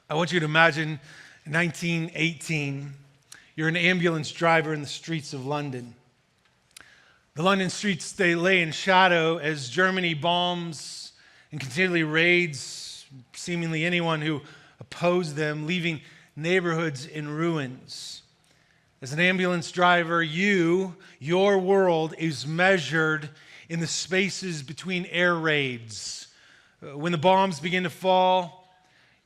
I want you to imagine 1918, you're an ambulance driver in the streets of London. The London streets, they lay in shadow as Germany bombs and continually raids seemingly anyone who opposed them, leaving neighborhoods in ruins. As an ambulance driver, your world is measured in the spaces between air raids. When the bombs begin to fall,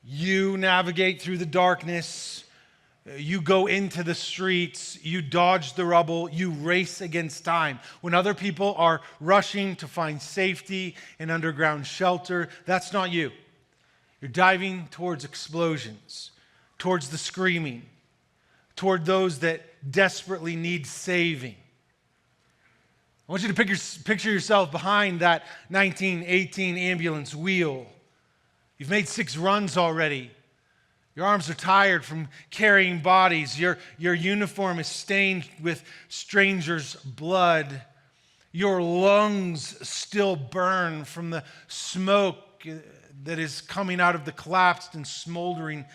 you navigate through the darkness, you go into the streets, you dodge the rubble, you race against time. When other people are rushing to find safety and underground shelter, that's not you. You're diving towards explosions, towards the screaming, toward those that desperately need saving. I want you to picture yourself behind that 1918 ambulance wheel. You've made 6 runs already. Your arms are tired from carrying bodies. Your uniform is stained with strangers' blood. Your lungs still burn from the smoke that is coming out of the collapsed and smoldering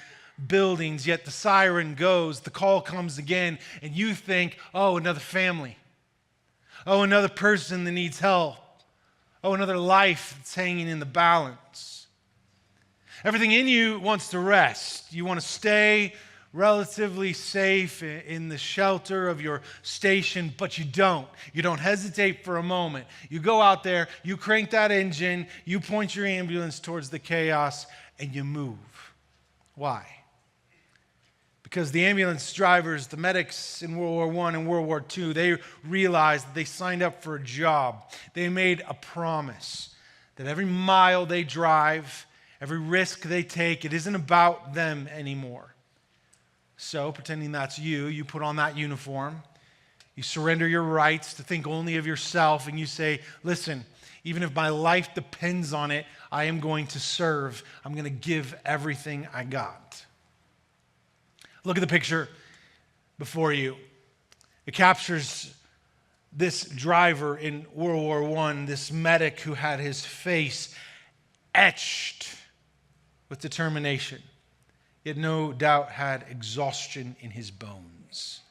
buildings. Yet the siren goes, the call comes again, and you think, oh, another family. Oh, another person that needs help. Oh, another life that's hanging in the balance. Everything in you wants to rest. You want to stay relatively safe in the shelter of your station, but you don't. You don't hesitate for a moment. You go out there, you crank that engine, you point your ambulance towards the chaos, and you move. Why? Because the ambulance drivers, the medics in World War I and World War II, they realized that they signed up for a job. They made a promise that every mile they drive, every risk they take, it isn't about them anymore. So, pretending that's you put on that uniform, you surrender your rights to think only of yourself, and you say, listen, even if my life depends on it, I am going to serve. I'm going to give everything I got. Look at the picture before you. It captures this driver in World War I, this medic who had his face etched with determination, yet no doubt had exhaustion in his bones.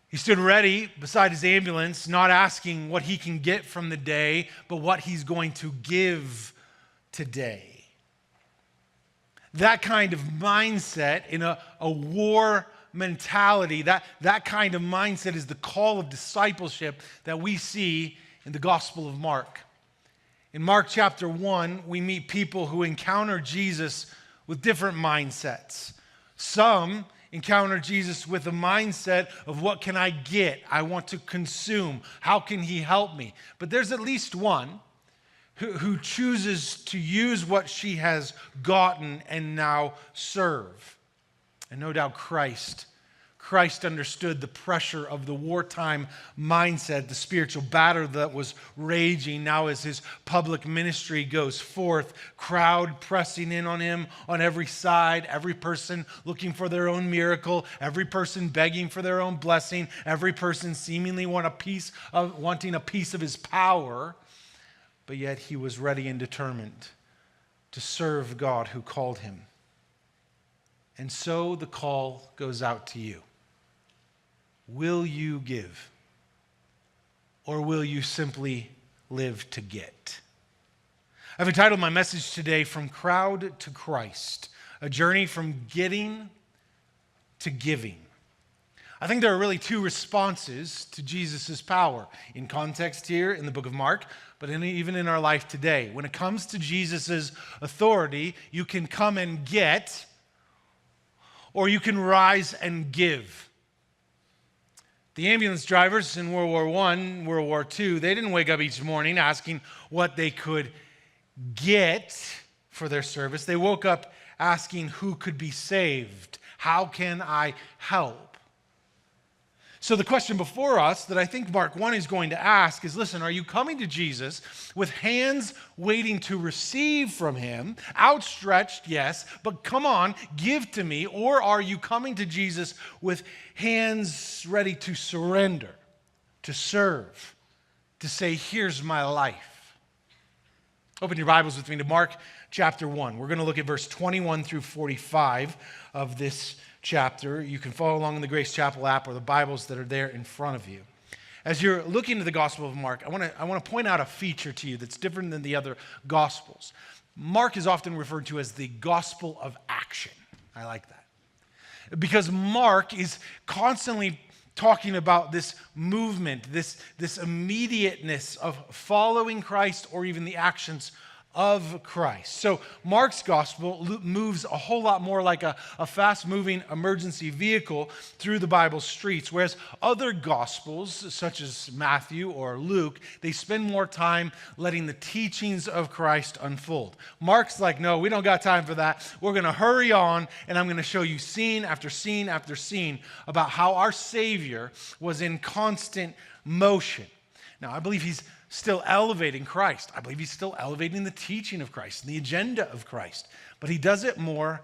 He stood ready beside his ambulance, not asking what he can get from the day, but what he's going to give today. That kind of mindset in a war mentality, that kind of mindset is the call of discipleship that we see in the Gospel of Mark. In Mark chapter 1, we meet people who encounter Jesus with different mindsets. Some encounter Jesus with a mindset of what can I get? I want to consume. How can he help me? But there's at least one who chooses to use what she has gotten and now serve. And no doubt Christ understood the pressure of the wartime mindset, the spiritual battle that was raging now as his public ministry goes forth, crowd pressing in on him on every side, every person looking for their own miracle, every person begging for their own blessing, every person seemingly wanting a piece of his power. But yet he was ready and determined to serve God who called him. And so the call goes out to you. Will you give? Or will you simply live to get? I've entitled my message today, From Crowd to Christ, a journey from getting to giving. I think there are really 2 responses to Jesus' power in context here in the book of Mark, but even in our life today. When it comes to Jesus' authority, you can come and get, or you can rise and give. The ambulance drivers in World War I, World War II, they didn't wake up each morning asking what they could get for their service. They woke up asking who could be saved. How can I help? So the question before us that I think Mark 1 is going to ask is, listen, are you coming to Jesus with hands waiting to receive from him, outstretched, yes, but come on, give to me, or are you coming to Jesus with hands ready to surrender, to serve, to say, here's my life? Open your Bibles with me to Mark chapter 1. We're going to look at verse 21 through 45 of this chapter. You can follow along in the Grace Chapel app or the Bibles that are there in front of you. As you're looking at the Gospel of Mark, I want to point out a feature to you that's different than the other Gospels. Mark is often referred to as the Gospel of action. I like that. Because Mark is constantly talking about this movement, this immediateness of following Christ or even the actions of Christ. So Mark's gospel moves a whole lot more like a fast-moving emergency vehicle through the Bible streets, whereas other gospels, such as Matthew or Luke, they spend more time letting the teachings of Christ unfold. Mark's like, no, we don't got time for that. We're going to hurry on, and I'm going to show you scene after scene after scene about how our Savior was in constant motion. Now, I believe he's still elevating Christ. I believe he's still elevating the teaching of Christ and the agenda of Christ. But he does it more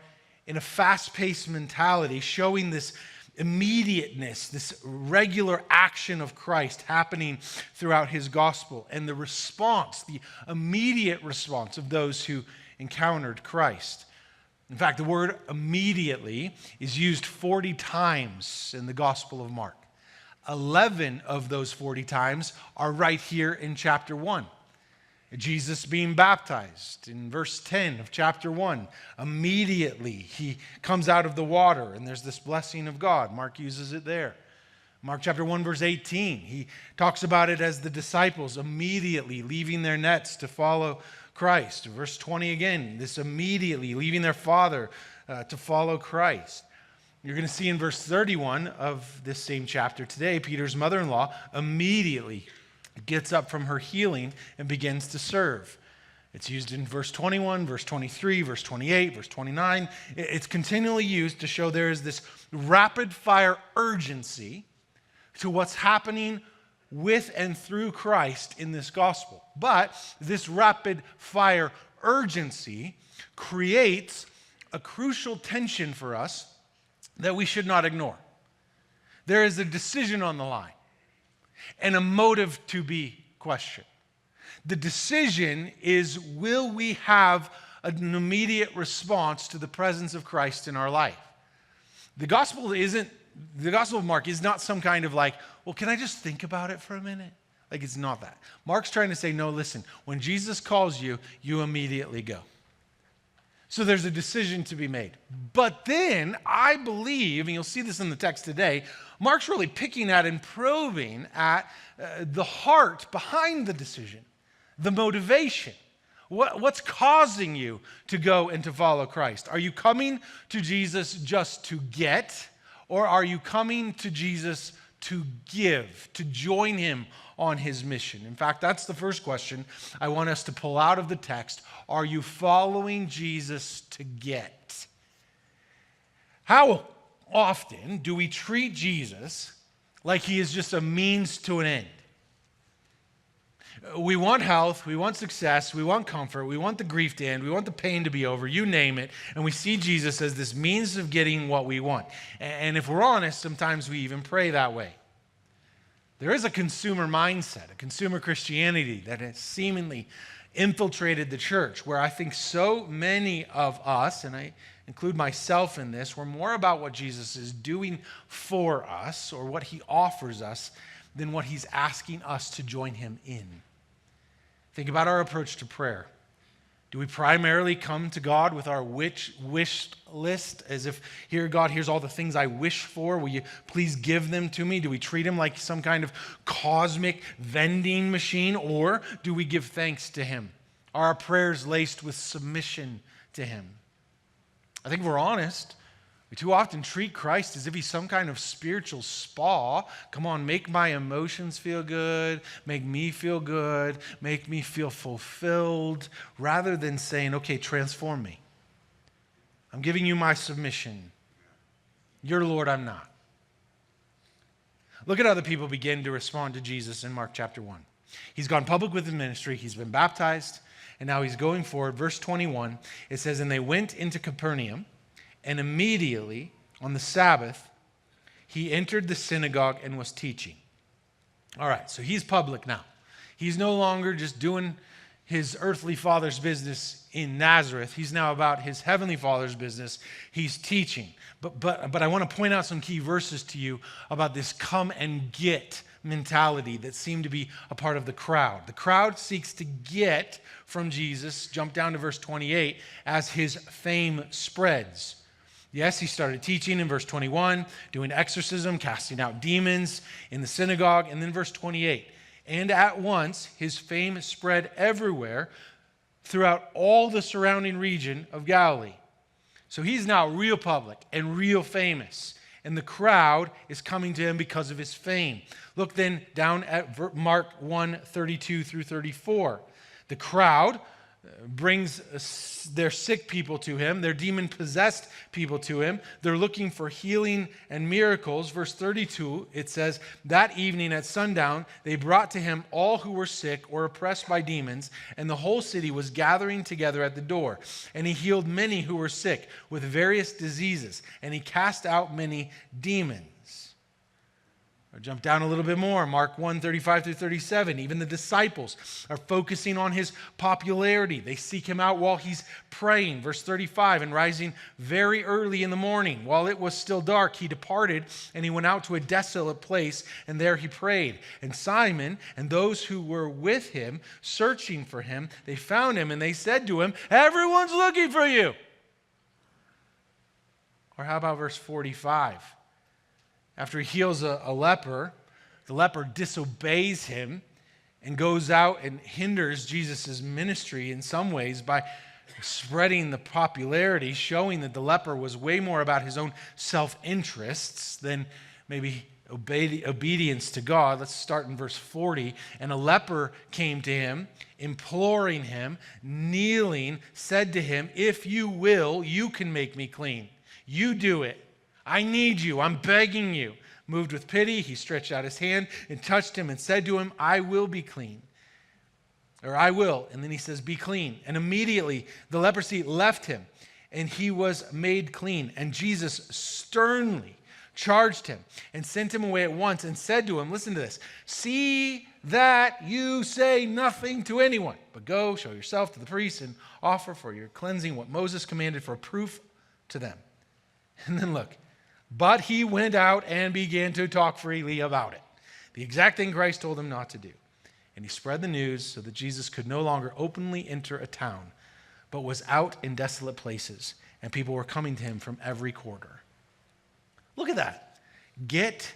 in a fast-paced mentality, showing this immediateness, this regular action of Christ happening throughout his gospel, and the response, the immediate response of those who encountered Christ. In fact, the word immediately is used 40 times in the Gospel of Mark. 11 of those 40 times are right here in chapter 1. Jesus being baptized in verse 10 of chapter 1. Immediately he comes out of the water and there's this blessing of God. Mark uses it there. Mark chapter 1 verse 18, he talks about it as the disciples immediately leaving their nets to follow Christ. Verse 20 again, this immediately leaving their father to follow Christ. You're going to see in verse 31 of this same chapter today, Peter's mother-in-law immediately gets up from her healing and begins to serve. It's used in verse 21, verse 23, verse 28, verse 29. It's continually used to show there is this rapid-fire urgency to what's happening with and through Christ in this gospel. But this rapid-fire urgency creates a crucial tension for us that we should not ignore. There is a decision on the line and a motive to be questioned. The decision is, will we have an immediate response to the presence of Christ in our life? The Gospel of Mark is not some kind of like, well, can I just think about it for a minute? Like, it's not that. Mark's trying to say, no, listen, when Jesus calls you, you immediately go. So there's a decision to be made. But then I believe, and you'll see this in the text today, Mark's really picking at and probing at the heart behind the decision, the motivation. What's causing you to go and to follow Christ? Are you coming to Jesus just to get, or are you coming to Jesus to give, to join him on his mission? In fact, that's the first question I want us to pull out of the text. Are you following Jesus to get? How often do we treat Jesus like he is just a means to an end? We want health, we want success, we want comfort, we want the grief to end, we want the pain to be over, you name it, and we see Jesus as this means of getting what we want. And if we're honest, sometimes we even pray that way. There is a consumer mindset, a consumer Christianity that has seemingly infiltrated the church, where I think so many of us, and I include myself in this, we're more about what Jesus is doing for us or what he offers us than what he's asking us to join him in. Think about our approach to prayer. Do we primarily come to God with our wish list, as if, here, God, here's all the things I wish for. Will you please give them to me? Do we treat him like some kind of cosmic vending machine, or do we give thanks to him? Are our prayers laced with submission to him? I think if we're honest, we too often treat Christ as if he's some kind of spiritual spa. Come on, make my emotions feel good, make me feel good, make me feel fulfilled, rather than saying, okay, transform me. I'm giving you my submission. You're Lord, I'm not. Look at how the people begin to respond to Jesus in Mark chapter 1. He's gone public with his ministry, he's been baptized, and now he's going forward. Verse 21, it says, and they went into Capernaum, and immediately on the Sabbath, he entered the synagogue and was teaching. All right, so he's public now. He's no longer just doing his earthly father's business in Nazareth. He's now about his heavenly father's business. He's teaching. But I want to point out some key verses to you about this come and get mentality that seemed to be a part of the crowd. The crowd seeks to get from Jesus, jump down to verse 28, as his fame spreads. Yes, he started teaching in verse 21, doing exorcism, casting out demons in the synagogue, and then verse 28. And at once his fame spread everywhere throughout all the surrounding region of Galilee. So he's now real public and real famous. And the crowd is coming to him because of his fame. Look then down at Mark 1:32 through 34. The crowd brings their sick people to him, their demon-possessed people to him. They're looking for healing and miracles. Verse 32, it says, that evening at sundown, they brought to him all who were sick or oppressed by demons, and the whole city was gathering together at the door. And he healed many who were sick with various diseases, and he cast out many demons. Or jump down a little bit more, Mark 1:35 through 37. Even the disciples are focusing on his popularity. They seek him out while he's praying. Verse 35, and rising very early in the morning, while it was still dark, he departed and he went out to a desolate place, and there he prayed. And Simon and those who were with him, searching for him, they found him and they said to him, everyone's looking for you. Or how about verse 45? After he heals a leper, the leper disobeys him and goes out and hinders Jesus' ministry in some ways by spreading the popularity, showing that the leper was way more about his own self-interests than maybe obedience to God. Let's start in verse 40. And a leper came to him, imploring him, kneeling, said to him, if you will, you can make me clean. You do it. I need you. I'm begging you. Moved with pity, he stretched out his hand and touched him and said to him, I will be clean. Or I will. And then he says, be clean. And immediately the leprosy left him and he was made clean. And Jesus sternly charged him and sent him away at once and said to him, listen to this, see that you say nothing to anyone, but go show yourself to the priest and offer for your cleansing what Moses commanded for proof to them. And then look, but he went out and began to talk freely about it. The exact thing Christ told him not to do. And he spread the news so that Jesus could no longer openly enter a town, but was out in desolate places, and people were coming to him from every quarter. Look at that. Get.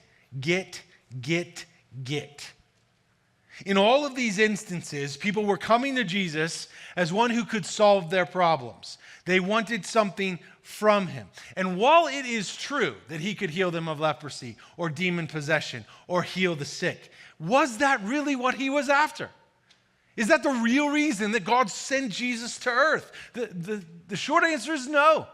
In all of these instances, people were coming to Jesus as one who could solve their problems. They wanted something from him. And while it is true that he could heal them of leprosy or demon possession or heal the sick, was that really what he was after? Is that the real reason that God sent Jesus to earth? The short answer is no.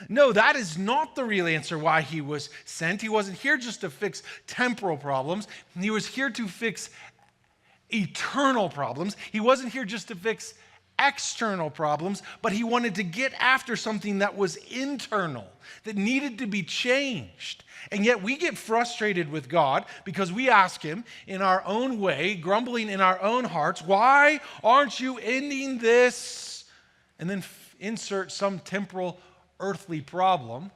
No, that is not the real answer why he was sent. He wasn't here just to fix temporal problems. He was here to fix eternal problems. He wasn't here just to fix external problems, but he wanted to get after something that was internal, that needed to be changed. And yet we get frustrated with God because we ask him in our own way, grumbling in our own hearts, why aren't you ending this? And then insert some temporal earthly problem.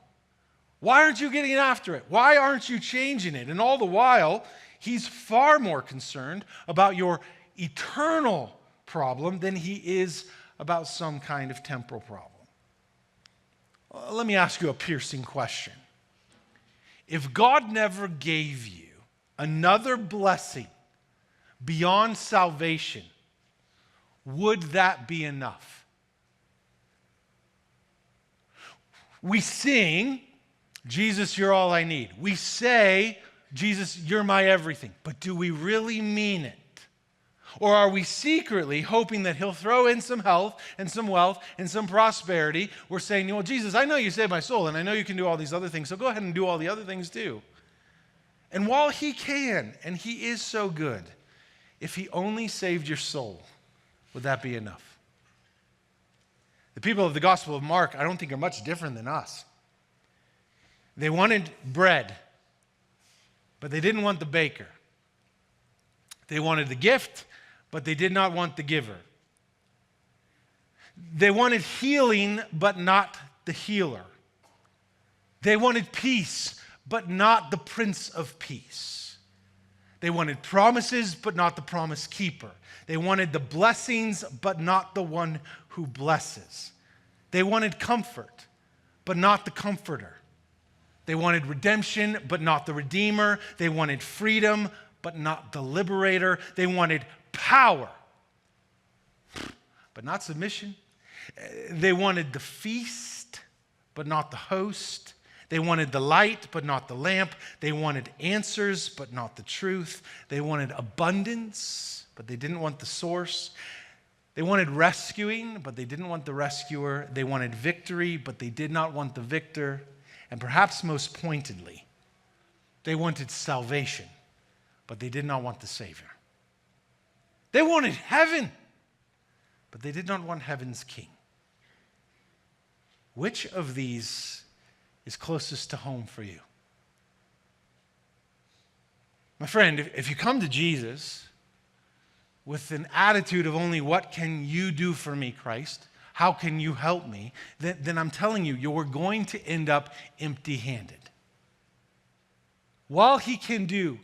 Why aren't you getting after it? Why aren't you changing it? And all the while, he's far more concerned about your eternal problem than he is about some kind of temporal problem. Let me ask you a piercing question. If God never gave you another blessing beyond salvation, would that be enough? We sing, Jesus, you're all I need. We say, Jesus, you're my everything. But do we really mean it? Or are we secretly hoping that he'll throw in some health and some wealth and some prosperity? We're saying, well, Jesus, I know you saved my soul and I know you can do all these other things, so go ahead and do all the other things too. And while he can, and he is so good, if he only saved your soul, would that be enough? The people of the Gospel of Mark, I don't think are much different than us. They wanted bread, but they didn't want the baker. They wanted the gift, but they did not want the giver. They wanted healing, but not the healer. They wanted peace, but not the Prince of Peace. They wanted promises, but not the promise keeper. They wanted the blessings, but not the one who blesses. They wanted comfort, but not the comforter. They wanted redemption, but not the redeemer. They wanted freedom, but not the liberator. They wanted power, but not submission. They wanted the feast, but not the host. They wanted the light, but not the lamp. They wanted answers, but not the truth. They wanted abundance, but they didn't want the source. They wanted rescuing, but they didn't want the rescuer. They wanted victory, but they did not want the victor. And perhaps most pointedly, they wanted salvation, but they did not want the Savior. They wanted heaven, but they did not want heaven's king. Which of these is closest to home for you? My friend, if you come to Jesus with an attitude of only, what can you do for me, Christ? How can you help me? Then I'm telling you, you're going to end up empty-handed. While he can do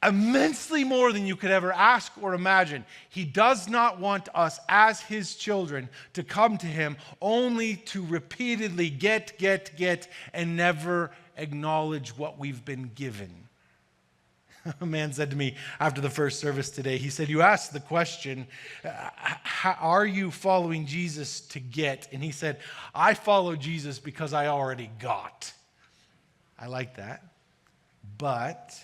immensely more than you could ever ask or imagine, he does not want us as his children to come to him only to repeatedly get, and never acknowledge what we've been given. A man said to me after the first service today, he said, you asked the question, are you following Jesus to get? And he said, I follow Jesus because I already got. I like that. But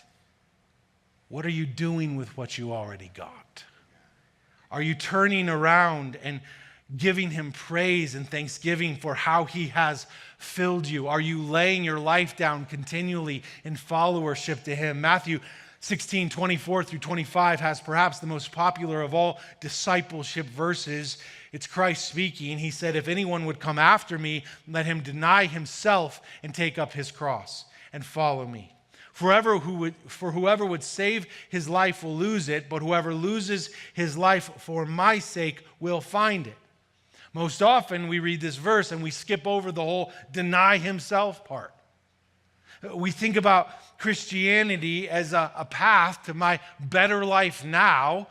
what are you doing with what you already got? Are you turning around and giving him praise and thanksgiving for how he has filled you? Are you laying your life down continually in followership to him? Matthew 16:24-25 has perhaps the most popular of all discipleship verses. It's Christ speaking. He said, if anyone would come after me, let him deny himself and take up his cross and follow me. For whoever would save his life will lose it, but whoever loses his life for my sake will find it. Most often we read this verse and we skip over the whole deny himself part. We think about Christianity as a path to my better life now,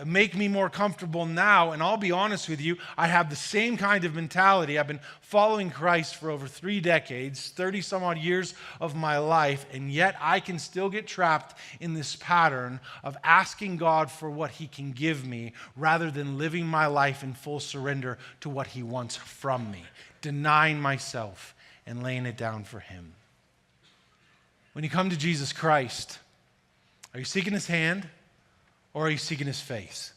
make me more comfortable now. And I'll be honest with you, I have the same kind of mentality. I've been following Christ for over 3 decades, 30 some odd years of my life, and yet I can still get trapped in this pattern of asking God for what he can give me rather than living my life in full surrender to what he wants from me, denying myself and laying it down for him. When you come to Jesus Christ, are you seeking his hand or are you seeking his face?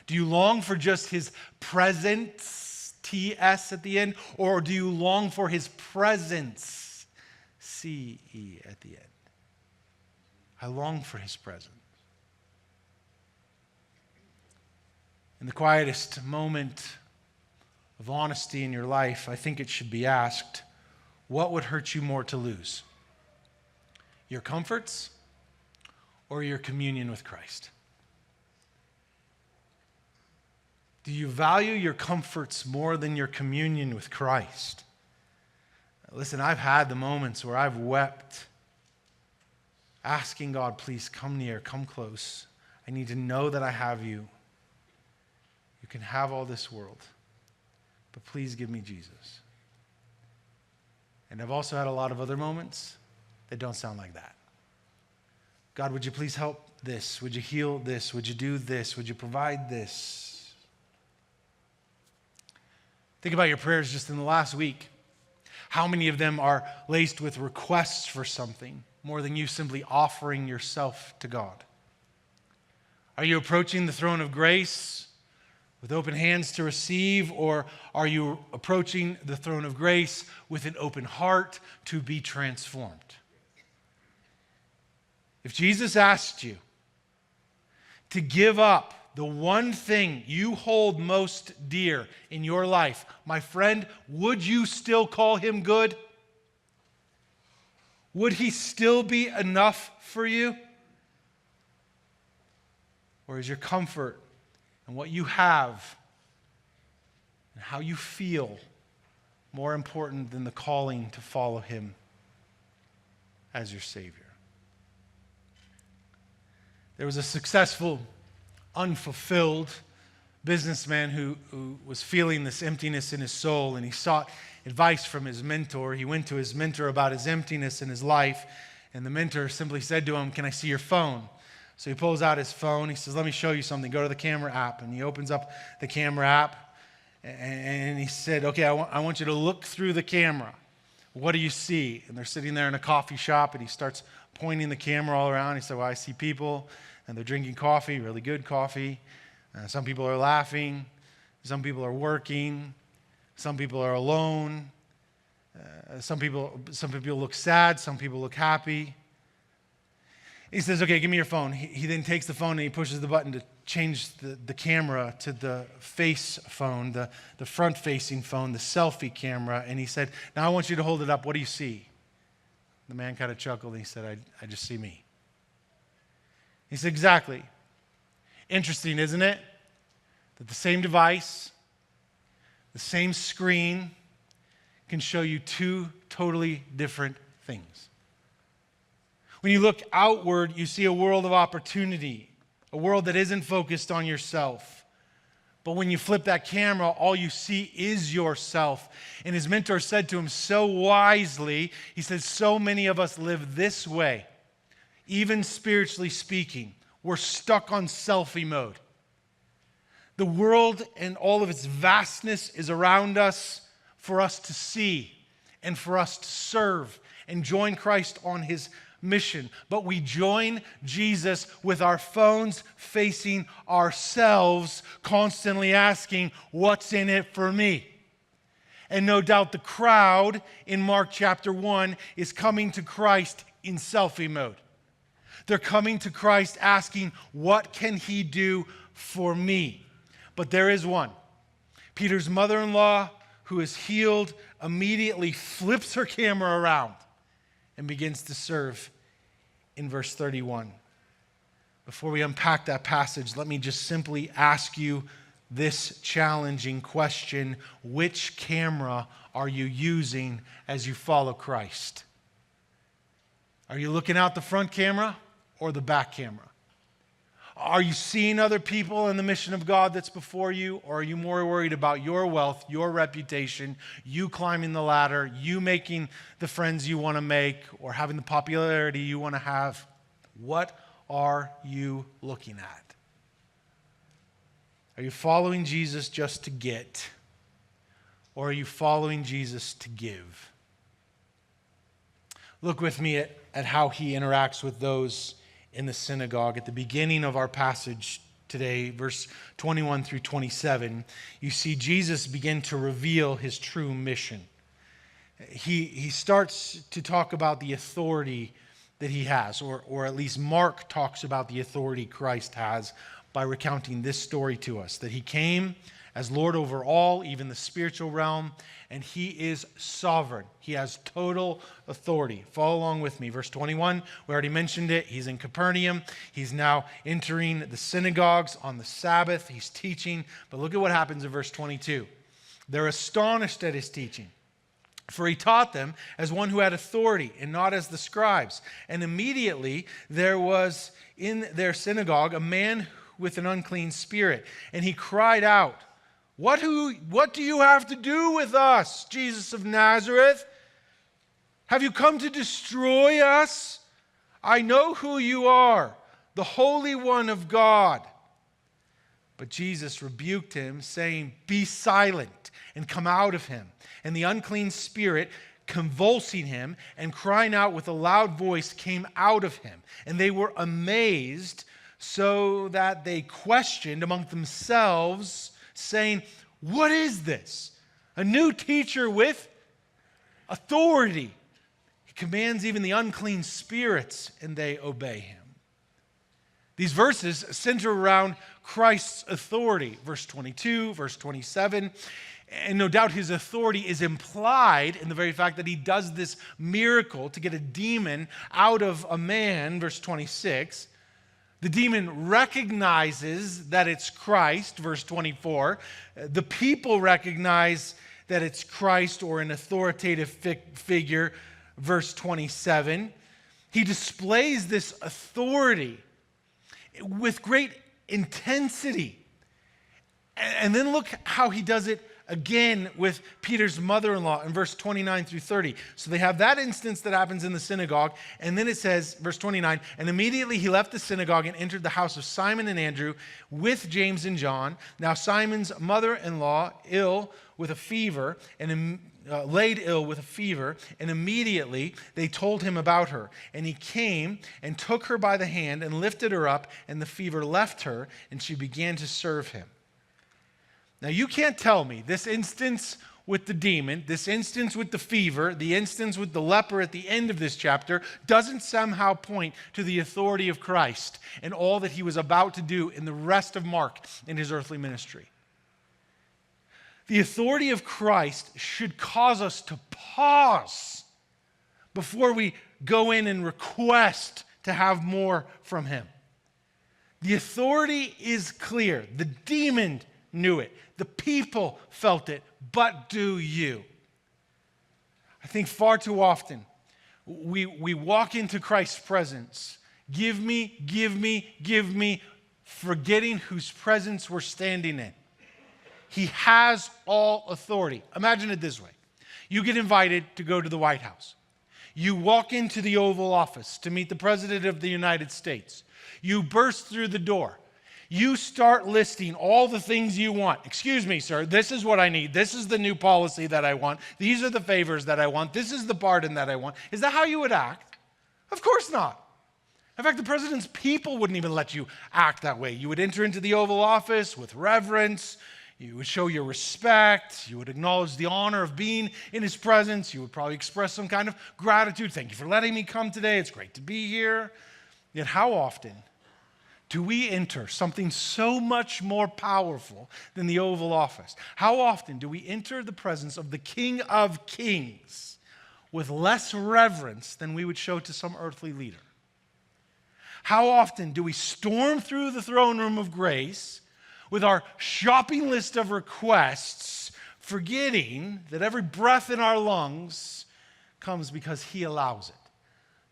Do you long for just his presence, T-S at the end, or do you long for his presence, C-E at the end? I long for his presence. In the quietest moment of honesty in your life, I think it should be asked, what would hurt you more to lose? Your comforts or your communion with Christ? Do you value your comforts more than your communion with Christ? Listen, I've had the moments where I've wept, asking God, please come near, come close. I need to know that I have you. You can have all this world, but please give me Jesus. And I've also had a lot of other moments that don't sound like that. God, would you please help this? Would you heal this? Would you do this? Would you provide this? Think about your prayers just in the last week. How many of them are laced with requests for something more than you simply offering yourself to God? Are you approaching the throne of grace with open hands to receive, or are you approaching the throne of grace with an open heart to be transformed? If Jesus asked you to give up the one thing you hold most dear in your life, my friend, would you still call him good? Would he still be enough for you? Or is your comfort and what you have and how you feel more important than the calling to follow him as your Savior? There was a successful, unfulfilled businessman who was feeling this emptiness in his soul, and he sought advice from his mentor. He went to his mentor about his emptiness in his life, and the mentor simply said to him, "Can I see your phone?" So he pulls out his phone. He says, "Let me show you something. Go to the camera app." And he opens up the camera app, and he said, "Okay, I want you to look through the camera. What do you see?" And they're sitting there in a coffee shop, and he starts pointing the camera all around. He said, "Well, I see people, and they're drinking coffee, really good coffee. Some people are laughing. Some people are working. Some people are alone. Some people look sad. Some people look happy." He says, "Okay, give me your phone." He then takes the phone and he pushes the button to change the camera to the face phone, the front-facing phone, the selfie camera. And he said, "Now I want you to hold it up. What do you see?" The man kind of chuckled and he said, I just see me." He said, "Exactly. Interesting, isn't it? That the same device, the same screen can show you two totally different things. When you look outward, you see a world of opportunity, a world that isn't focused on yourself. But when you flip that camera, all you see is yourself." And his mentor said to him so wisely, he said, "So many of us live this way. Even spiritually speaking, we're stuck on selfie mode. The world and all of its vastness is around us for us to see and for us to serve and join Christ on his mission. But we join Jesus with our phones facing ourselves, constantly asking, what's in it for me? And no doubt the crowd in Mark chapter 1 is coming to Christ in selfie mode. They're coming to Christ asking, what can he do for me? But there is one. Peter's mother-in-law, who is healed, immediately flips her camera around and begins to serve in verse 31. Before we unpack that passage, let me just simply ask you this challenging question. Which camera are you using as you follow Christ? Are you looking out the front camera or the back camera? Are you seeing other people in the mission of God that's before you, or are you more worried about your wealth, your reputation, you climbing the ladder, you making the friends you want to make, or having the popularity you want to have? What are you looking at? Are you following Jesus just to get, or are you following Jesus to give? Look with me at how he interacts with those in the synagogue. At the beginning of our passage today, verse 21 through 27, you see Jesus begin to reveal his true mission. He starts to talk about the authority that he has, or at least Mark talks about the authority Christ has by recounting this story to us, that he came as Lord over all, even the spiritual realm, and he is sovereign. He has total authority. Follow along with me. Verse 21, we already mentioned it. He's in Capernaum. He's now entering the synagogues on the Sabbath. He's teaching. But look at what happens in verse 22. They're astonished at his teaching, for he taught them as one who had authority and not as the scribes. And immediately there was in their synagogue a man with an unclean spirit, and he cried out, What do you have to do with us, Jesus of Nazareth? Have you come to destroy us? I know who you are, the Holy One of God. But Jesus rebuked him, saying, Be silent and come out of him. And the unclean spirit, convulsing him and crying out with a loud voice, came out of him. And they were amazed, so that they questioned among themselves, saying, What is this? A new teacher with authority. He commands even the unclean spirits, and they obey him. These verses center around Christ's authority. Verse 22, verse 27. And no doubt his authority is implied in the very fact that he does this miracle to get a demon out of a man. Verse 26. The demon recognizes that it's Christ, verse 24. The people recognize that it's Christ or an authoritative figure, verse 27. He displays this authority with great intensity. And then look how he does it again with Peter's mother-in-law in verse 29 through 30. So they have that instance that happens in the synagogue. And then it says, verse 29, and immediately he left the synagogue and entered the house of Simon and Andrew with James and John. Now Simon's mother-in-law ill with a fever and laid ill with a fever, and immediately they told him about her. And he came and took her by the hand and lifted her up, and the fever left her, and she began to serve him. Now, you can't tell me this instance with the demon, this instance with the fever, the instance with the leper at the end of this chapter doesn't somehow point to the authority of Christ and all that he was about to do in the rest of Mark in his earthly ministry. The authority of Christ should cause us to pause before we go in and request to have more from him. The authority is clear. The demon knew it. The people felt it, but do you? I think far too often we walk into Christ's presence, give me, forgetting whose presence we're standing in. He has all authority. Imagine it this way. You get invited to go to the White House. You walk into the Oval Office to meet the President of the United States. You burst through the door. You start listing all the things you want. Excuse me, sir, this is what I need. This is the new policy that I want. These are the favors that I want. This is the pardon that I want. Is that how you would act? Of course not. In fact, the president's people wouldn't even let you act that way. You would enter into the Oval Office with reverence. You would show your respect. You would acknowledge the honor of being in his presence. You would probably express some kind of gratitude. Thank you for letting me come today. It's great to be here. Yet how often do we enter something so much more powerful than the Oval Office? How often do we enter the presence of the King of Kings with less reverence than we would show to some earthly leader? How often do we storm through the throne room of grace with our shopping list of requests, forgetting that every breath in our lungs comes because he allows it?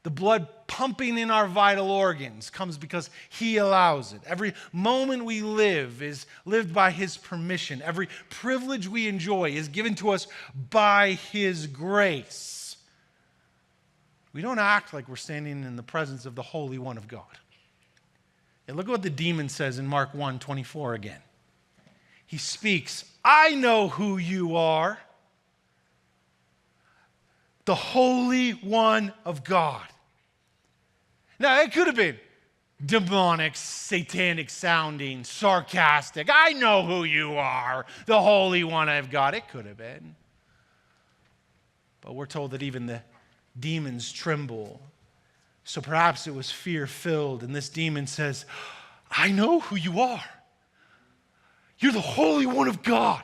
The blood pumping in our vital organs comes because he allows it. Every moment we live is lived by his permission. Every privilege we enjoy is given to us by his grace. We don't act like we're standing in the presence of the Holy One of God. And look at what the demon says in Mark 1:24 again. He speaks, I know who you are, the Holy One of God. Now, it could have been demonic, satanic sounding, sarcastic. I know who you are, the Holy One of God. It could have been. But we're told that even the demons tremble. So perhaps it was fear-filled, and this demon says, I know who you are. You're the Holy One of God.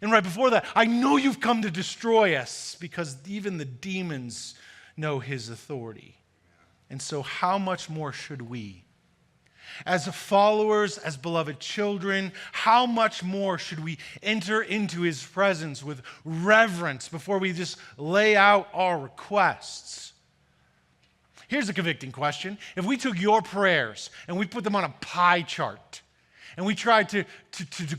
And right before that, I know you've come to destroy us, because even the demons know his authority. And so how much more should we? As followers, as beloved children, how much more should we enter into his presence with reverence before we just lay out our requests? Here's a convicting question. If we took your prayers and we put them on a pie chart and we tried to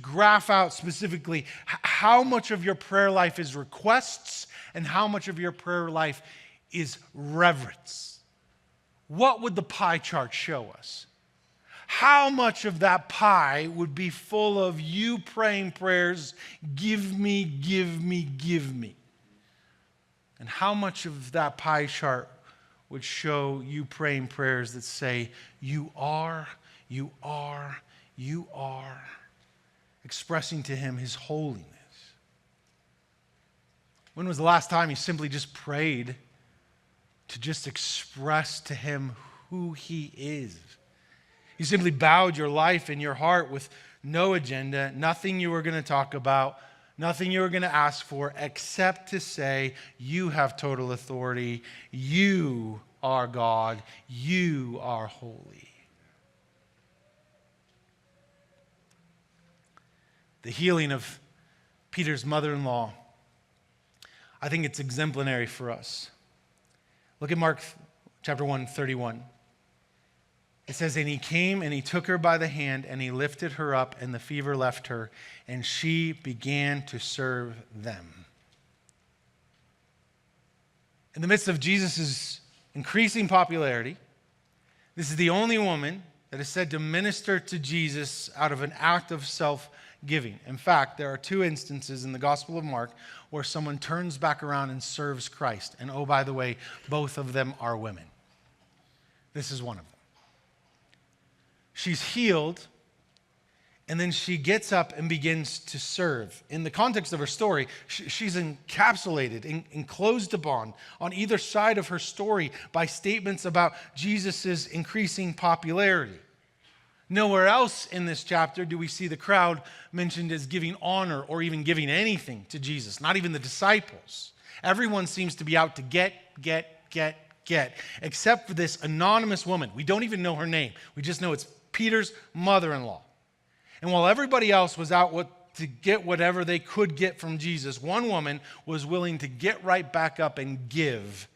graph out specifically how much of your prayer life is requests and how much of your prayer life is reverence, what would the pie chart show us? How much of that pie would be full of you praying prayers, give me, give me, give me? And how much of that pie chart would show you praying prayers that say, you are, you are, you are, expressing to him his holiness? When was the last time you simply just prayed to just express to him who he is? You simply bowed your life and your heart with no agenda, nothing you were going to talk about, nothing you were going to ask for, except to say, you have total authority. You are God. You are holy. The healing of Peter's mother-in-law, I think it's exemplary for us. Look at Mark chapter 1:31. It says, and he came and he took her by the hand and he lifted her up and the fever left her and she began to serve them. In the midst of Jesus' increasing popularity, this is the only woman that is said to minister to Jesus out of an act of self-giving. In fact, there are 2 instances in the Gospel of Mark where someone turns back around and serves Christ. And oh, by the way, both of them are women. This is one of them. She's healed, and then she gets up and begins to serve. In the context of her story, she's encapsulated, enclosed upon on either side of her story by statements about Jesus' increasing popularity. Nowhere else in this chapter do we see the crowd mentioned as giving honor or even giving anything to Jesus, not even the disciples. Everyone seems to be out to get, except for this anonymous woman. We don't even know her name. We just know it's Peter's mother-in-law. And while everybody else was out to get whatever they could get from Jesus, one woman was willing to get right back up and give,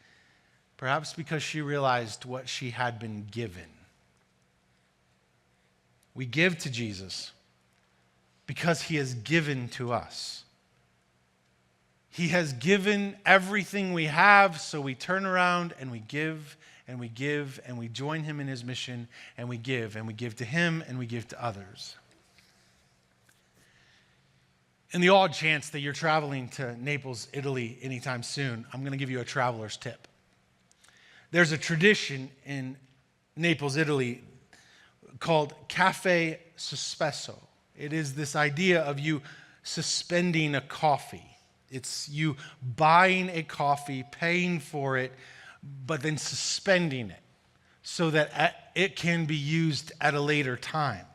perhaps because she realized what she had been given. We give to Jesus because he has given to us. He has given everything we have, so we turn around and we give and we give and we join him in his mission and we give to him and we give to others. In the odd chance that you're traveling to Naples, Italy anytime soon, I'm going to give you a traveler's tip. There's a tradition in Naples, Italy called caffè sospeso. It is this idea of you suspending a coffee. It's you buying a coffee, paying for it, but then suspending it so that it can be used at a later time.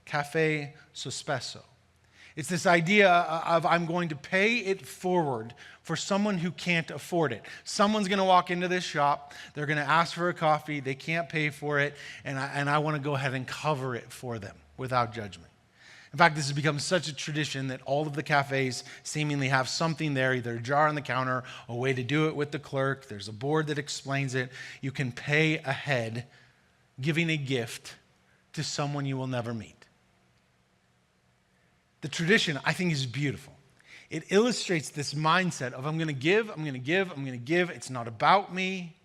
Caffè sospeso. It's this idea of I'm going to pay it forward for someone who can't afford it. Someone's going to walk into this shop, they're going to ask for a coffee, they can't pay for it, and I want to go ahead and cover it for them without judgment. In fact, this has become such a tradition that all of the cafes seemingly have something there, either a jar on the counter, a way to do it with the clerk. There's a board that explains it. You can pay ahead, giving a gift to someone you will never meet. The tradition, I think, is beautiful. It illustrates this mindset of I'm going to give, I'm going to give, I'm going to give. It's not about me.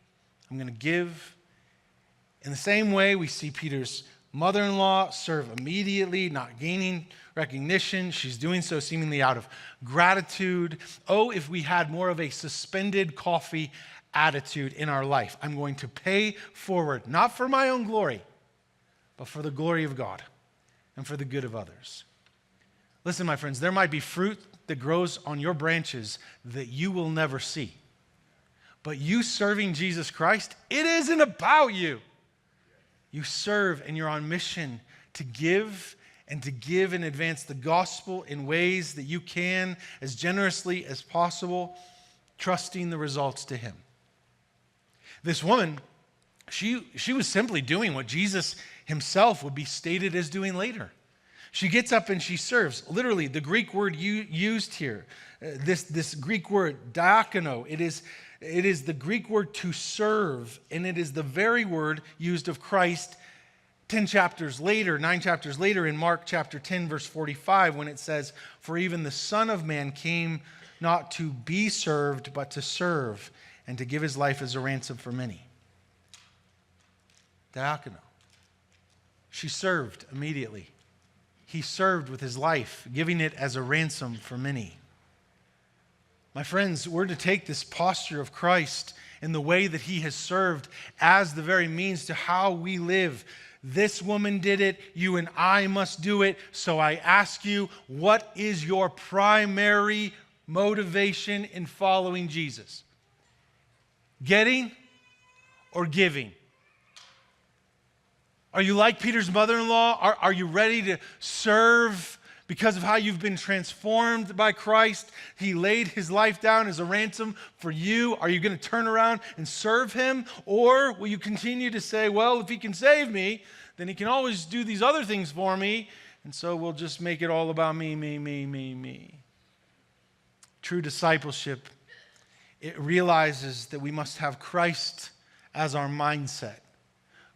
I'm going to give. In the same way, we see Peter's mother-in-law serve immediately, not gaining recognition. She's doing so seemingly out of gratitude. Oh, if we had more of a suspended coffee attitude in our life. I'm going to pay forward, not for my own glory, but for the glory of God and for the good of others. Listen, my friends, there might be fruit that grows on your branches that you will never see. But you serving Jesus Christ, it isn't about you. You serve and you're on mission to give and advance the gospel in ways that you can as generously as possible, trusting the results to him. This woman, she was simply doing what Jesus himself would be stated as doing later. She gets up and she serves. Literally, the Greek word used here, this Greek word, diakono, it is the Greek word to serve, and it is the very word used of Christ 9 chapters later in Mark chapter 10, verse 45, when it says, "For even the Son of Man came not to be served, but to serve, and to give his life as a ransom for many." Diakono. She served immediately. He served with his life, giving it as a ransom for many. My friends, we're to take this posture of Christ in the way that he has served as the very means to how we live. This woman did it, you and I must do it. So I ask you, what is your primary motivation in following Jesus? Getting or giving? Are you like Peter's mother-in-law? Are you ready to serve Because of how you've been transformed by Christ, he laid his life down as a ransom for you. Are you going to turn around and serve him? Or will you continue to say, well, if he can save me, then he can always do these other things for me, and so we'll just make it all about me, me, me, me, me. True discipleship, it realizes that we must have Christ as our mindset.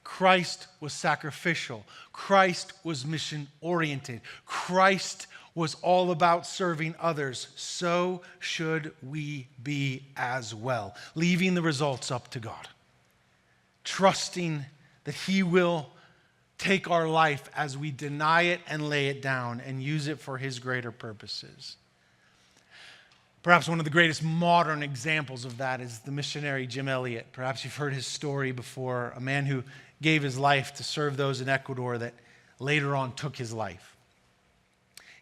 Christ was sacrificial. Christ was mission-oriented. Christ was all about serving others. So should we be as well, leaving the results up to God, trusting that he will take our life as we deny it and lay it down and use it for his greater purposes. Perhaps one of the greatest modern examples of that is the missionary Jim Elliot. Perhaps you've heard his story before, a man who gave his life to serve those in Ecuador that later on took his life.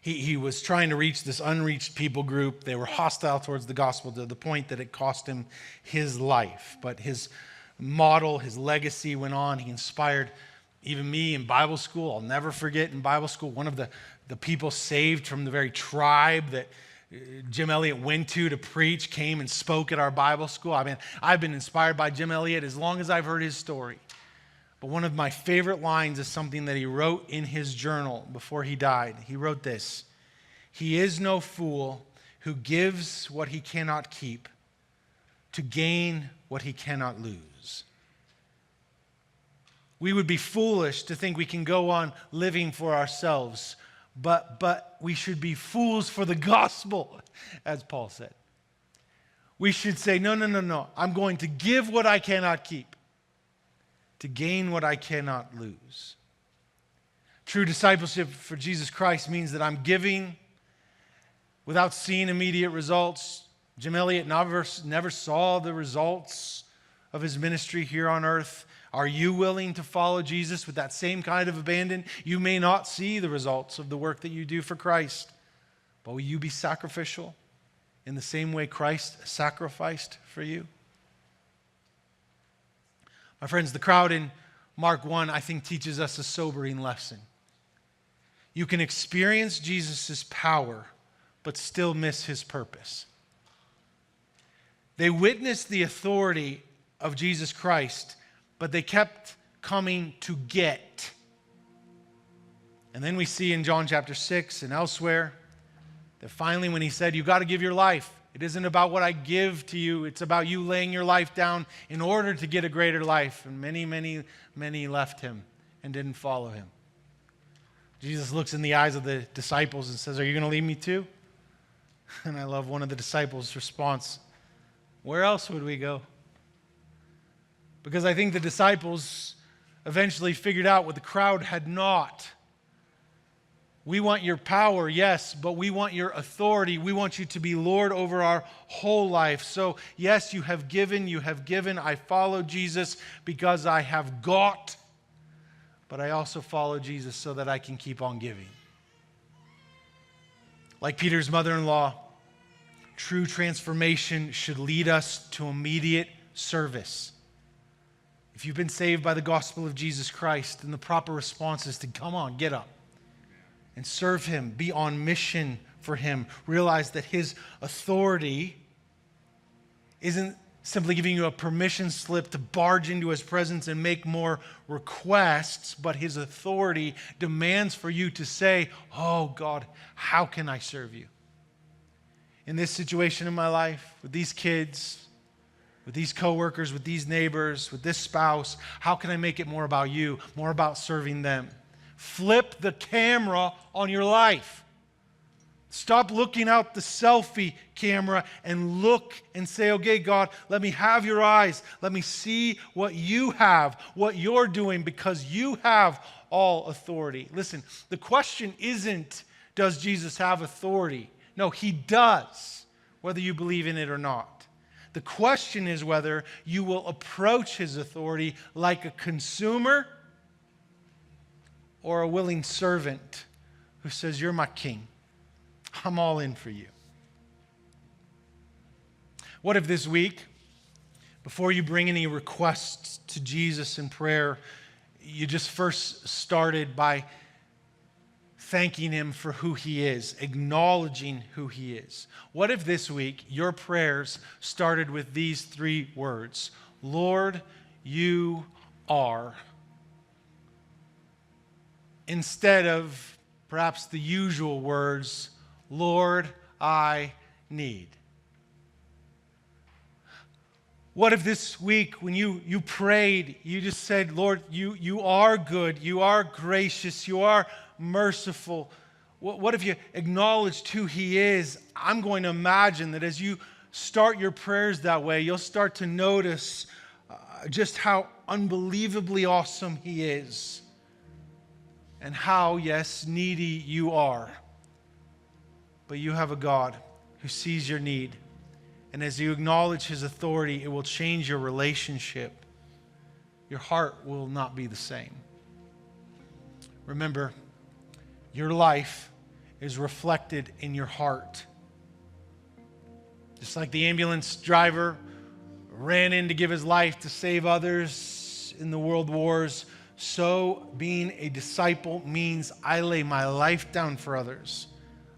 He was trying to reach this unreached people group. They were hostile towards the gospel to the point that it cost him his life. But his model, his legacy went on. He inspired even me in Bible school. I'll never forget in Bible school, one of the people saved from the very tribe that Jim Elliot went to preach came and spoke at our Bible school. I mean, I've been inspired by Jim Elliot as long as I've heard his story. But one of my favorite lines is something that he wrote in his journal before he died. He wrote this: "He is no fool who gives what he cannot keep to gain what he cannot lose." We would be foolish to think we can go on living for ourselves, but we should be fools for the gospel, as Paul said. We should say, no, I'm going to give what I cannot keep to gain what I cannot lose. True discipleship for Jesus Christ means that I'm giving without seeing immediate results. Jim Elliot never saw the results of his ministry here on earth. Are you willing to follow Jesus with that same kind of abandon? You may not see the results of the work that you do for Christ, but will you be sacrificial in the same way Christ sacrificed for you? My friends, the crowd in Mark 1, I think, teaches us a sobering lesson. You can experience Jesus' power, but still miss his purpose. They witnessed the authority of Jesus Christ, but they kept coming to get. And then we see in John chapter 6 and elsewhere that finally when he said, "You got to give your life. It isn't about what I give to you. It's about you laying your life down in order to get a greater life." And many left him and didn't follow him. Jesus looks in the eyes of the disciples and says, "Are you going to leave me too?" And I love one of the disciples' response, "Where else would we go?" Because I think the disciples eventually figured out what the crowd had not. We want your power, yes, but we want your authority. We want you to be Lord over our whole life. So, yes, you have given. I follow Jesus because I have got, but I also follow Jesus so that I can keep on giving. Like Peter's mother-in-law, true transformation should lead us to immediate service. If you've been saved by the gospel of Jesus Christ, then the proper response is to come on, get up and serve him. Be on mission for him. Realize that his authority isn't simply giving you a permission slip to barge into his presence and make more requests, but his authority demands for you to say, "Oh God, how can I serve you? In this situation in my life, with these kids, with these coworkers, with these neighbors, with this spouse, how can I make it more about you, more about serving them?" Flip the camera on your life. Stop looking out the selfie camera and look and say, "Okay, God, let me have your eyes. Let me see what you have, what you're doing, because you have all authority." Listen, the question isn't, does Jesus have authority? No, he does, whether you believe in it or not. The question is whether you will approach his authority like a consumer or a willing servant who says, "You're my king. I'm all in for you." What if this week, before you bring any requests to Jesus in prayer, you just first started by thanking him for who he is, acknowledging who he is? What if this week your prayers started with these 3 words? Lord, you are. Instead of perhaps the usual words, Lord, I need. What if this week when you prayed, you just said, Lord, you are good, you are gracious, you are merciful. What if you acknowledged who he is? I'm going to imagine that as you start your prayers that way, you'll start to notice just how unbelievably awesome he is. And how, yes, needy you are. But you have a God who sees your need. And as you acknowledge his authority, it will change your relationship. Your heart will not be the same. Remember, your life is reflected in your heart. Just like the ambulance driver ran in to give his life to save others in the world wars, so being a disciple means I lay my life down for others.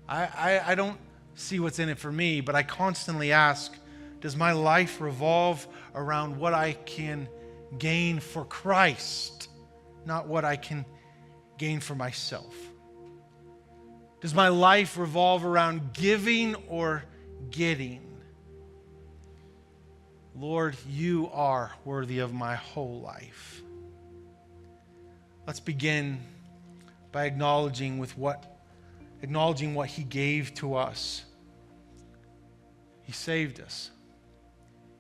I don't see what's in it for me, but I constantly ask, does my life revolve around what I can gain for Christ, not what I can gain for myself? Does my life revolve around giving or getting? Lord, you are worthy of my whole life. Let's begin by acknowledging what he gave to us. He saved us.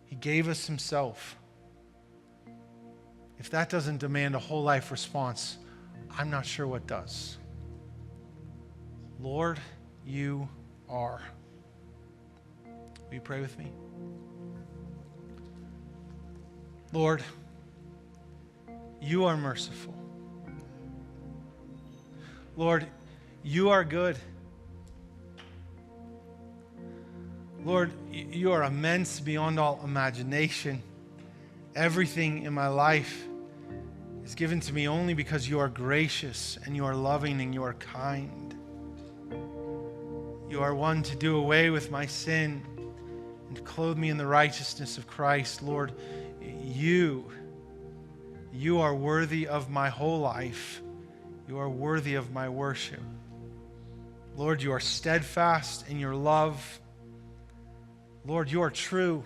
He gave us himself. If that doesn't demand a whole life response, I'm not sure what does. Lord, you are. Will you pray with me? Lord, you are merciful. Lord, you are good. Lord, you are immense beyond all imagination. Everything in my life is given to me only because you are gracious and you are loving and you are kind. You are one to do away with my sin and to clothe me in the righteousness of Christ. Lord, you are worthy of my whole life. You are worthy of my worship. Lord, you are steadfast in your love. Lord, you are true.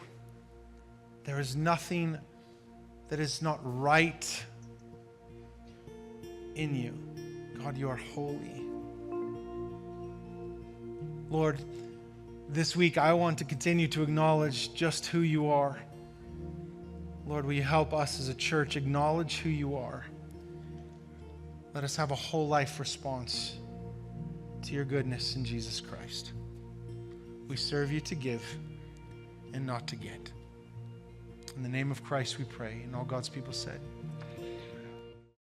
There is nothing that is not right in you. God, you are holy. Lord, this week I want to continue to acknowledge just who you are. Lord, will you help us as a church acknowledge who you are? Let us have a whole life response to your goodness in Jesus Christ. We serve you to give and not to get. In the name of Christ we pray, and all God's people said,